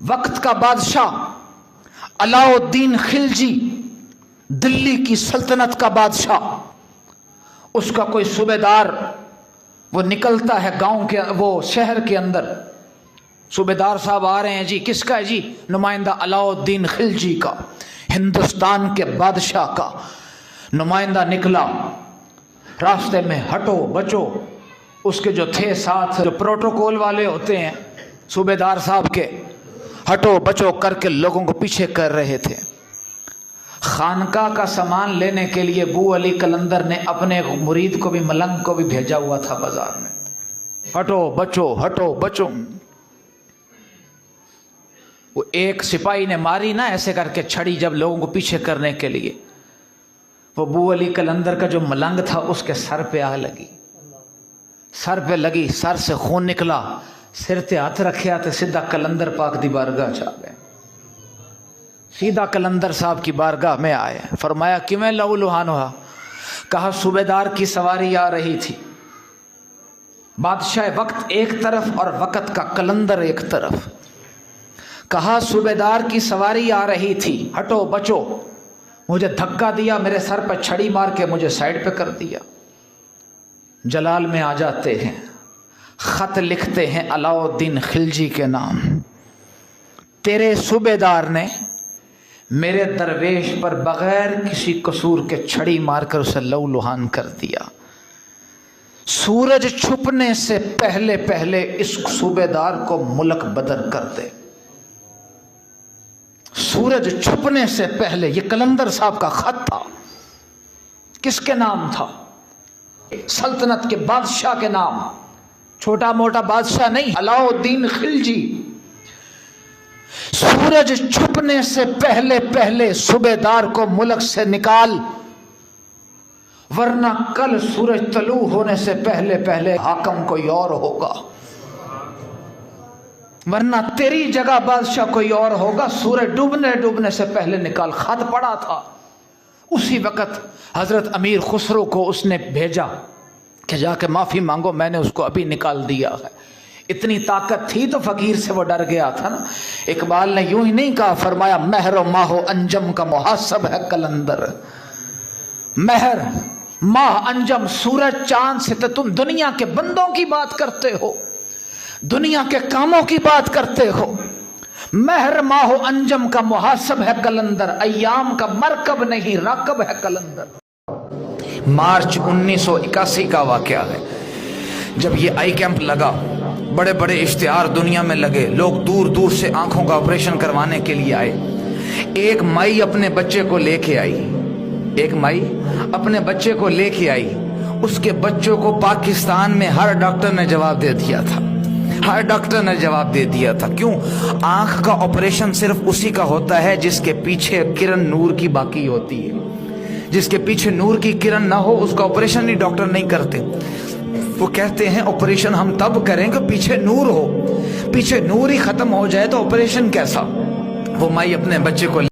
وقت کا بادشاہ علاؤالدین خلجی، دلی کی سلطنت کا بادشاہ، اس کا کوئی صوبیدار وہ نکلتا ہے گاؤں کے، وہ شہر کے اندر، صوبیدار صاحب آ رہے ہیں جی، کس کا ہے جی؟ نمائندہ علاؤالدین خلجی کا، ہندوستان کے بادشاہ کا نمائندہ نکلا۔ راستے میں ہٹو بچو، اس کے جو تھے ساتھ، جو پروٹوکول والے ہوتے ہیں صوبیدار صاحب کے، ہٹو بچو کر کے لوگوں کو پیچھے کر رہے تھے۔ خانقاہ کا سامان لینے کے لیے بو علی قلندر نے اپنے مرید کو بھی، ملنگ کو بھی بھیجا ہوا تھا بازار میں، ہٹو بچو ہٹو بچو۔ وہ ایک سپاہی نے ماری نا ایسے کر کے چھڑی، جب لوگوں کو پیچھے کرنے کے لیے، وہ بو علی قلندر کا جو ملنگ تھا اس کے سر پہ آگ لگی، سر پہ لگی، سر سے خون نکلا، سر تے ہاتھ رکھیا تے سیدھا قلندر پاک دی بارگاہ چا گئے، سیدھا قلندر صاحب کی بارگاہ میں آئے، فرمایا کیویں لہو لہان ہوا؟ کہا صوبیدار کی سواری آ رہی تھی، بادشاہ وقت ایک طرف اور وقت کا قلندر ایک طرف۔ کہا صوبیدار کی سواری آ رہی تھی، ہٹو بچو، مجھے دھکا دیا، میرے سر پہ چھڑی مار کے مجھے سائڈ پہ کر دیا۔ جلال میں آ جاتے ہیں، خط لکھتے ہیں علاؤالدین خلجی کے نام، تیرے صوبیدار نے میرے درویش پر بغیر کسی قصور کے چھڑی مار کر اسے لہو لہان کر دیا۔ سورج چھپنے سے پہلے پہلے اس صوبیدار کو ملک بدر کر دے، سورج چھپنے سے پہلے۔ یہ قلندر صاحب کا خط تھا، کس کے نام تھا؟ سلطنت کے بادشاہ کے نام، چھوٹا موٹا بادشاہ نہیں، علاؤالدین خلجی۔ سورج چھپنے سے پہلے پہلے صوبیدار کو ملک سے نکال، ورنہ کل سورج طلوع ہونے سے پہلے پہلے حاکم کوئی اور ہوگا، ورنہ تیری جگہ بادشاہ کوئی اور ہوگا۔ سورج ڈوبنے سے پہلے نکال۔ خط پڑا تھا، اسی وقت حضرت امیر خسرو کو اس نے بھیجا کہ جا کے معافی مانگو، میں نے اس کو ابھی نکال دیا ہے۔ اتنی طاقت تھی تو فقیر سے وہ ڈر گیا تھا نا۔ اقبال نے یوں ہی نہیں کہا، فرمایا مہر و ماہ و انجم کا محاسب ہے قلندر۔ مہر، ماہ، انجم، سورج، چاند سے تو تم دنیا کے بندوں کی بات کرتے ہو، دنیا کے کاموں کی بات کرتے ہو۔ مہر، ماہ و انجم کا محاسب ہے قلندر، ایام کا مرکب نہیں راکب ہے قلندر۔ مارچ 1981 کا واقعہ ہے، جب یہ آئی کیمپ لگا، بڑے بڑے اشتہار دنیا میں لگے، لوگ دور دور سے آنکھوں کا آپریشن کروانے کے لیے آئے۔ ایک مائی اپنے بچے کو لے کے آئی، ایک مائی اپنے بچے کو لے کے آئی، اس کے بچوں کو پاکستان میں ہر ڈاکٹر نے جواب دے دیا تھا، ہر ڈاکٹر نے جواب دے دیا تھا۔ کیوں؟ آنکھ کا آپریشن صرف اسی کا ہوتا ہے جس کے پیچھے کرن نور کی باقی ہوتی ہے، جس کے پیچھے نور کی کرن نہ ہو اس کا آپریشن ہی ڈاکٹر نہیں کرتے۔ وہ کہتے ہیں آپریشن ہم تب کریں کہ پیچھے نور ہو، پیچھے نور ہی ختم ہو جائے تو آپریشن کیسا؟ وہ مائی اپنے بچے کو